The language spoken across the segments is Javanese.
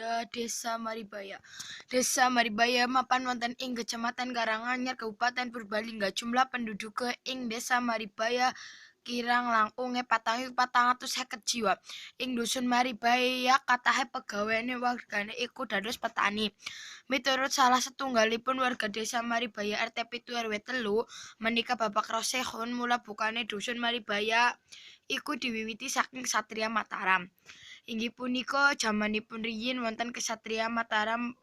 Legenda Desa Maribaya. Desa Maribaya mapan wonten ing Kecamatan Karanganyar, Kabupaten Purbalingga. Jumlah penduduk ing Desa Maribaya kirang langkunge 450 jiwa. Ing Dusun Maribaya katahe pegawene wargane iku dados petani. Miturut salah setunggalipun warga Desa Maribaya RT 7 RW 3 menika Bapak Rosehun, mula bukane Dusun Maribaya iku diwiwiti saking Satria Mataram. Inggih punika jamanipun riyin wonten Kesatria Mataram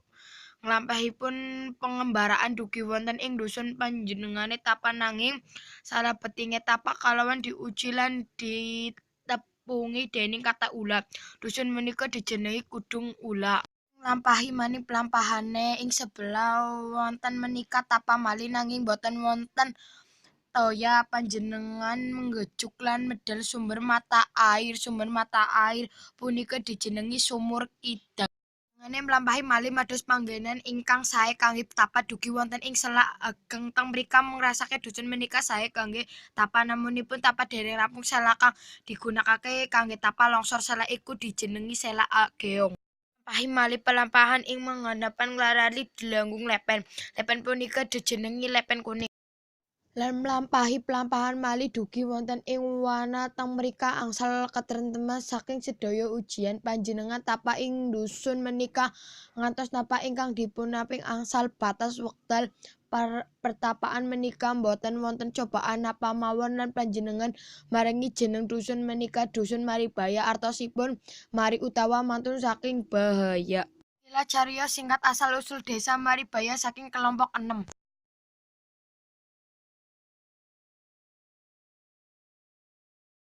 nglampahipun pengembaraan dugi wonten ing dusun panjenengane Tapan, nanging salebetinge tapak kalawan diuji lan ditepungi dening kata ula. Dusun menika dijenengi Kudung Ula. Nglampahi maning pelampahane ing sebelah wonten menika tapa malih, nanging boten wonten toya panjenengan menggejuk lan medal sumber mata air. Sumber mata air punika dijenengi Sumur Kidang. Ngene mlampahi malih mados panggenan ingkang sae kangge tapa dugi wonten ing selak ageng teng mrika ngrasake dusun menika sae kangge tapa, namunipun tapa dereng rampung selak kang digunakake kangge tapa longsor. Selak iku dijenengi Selak Ageong. Lampahi malih pelampahan ing manganapan nglarali Delanggung Lepen. Lepen punika dijenengi Lepen Kuning. Lan mlampahi pelampahan malih dugi wonten ing wana teng mrika angsal katrenteman saking sedaya ujian panjenengan tapa ing dusun menika ngantos napa ingkang dipunaping angsal batas wekdal pertapaan menika boten wonten cobaan napa mawon lan panjenengan maringi jeneng dusun menika Dusun Maribaya, artosipun mari utawa mantun saking bahaya. Inilah cariyos singkat asal usul Desa Maribaya saking kelompok 6.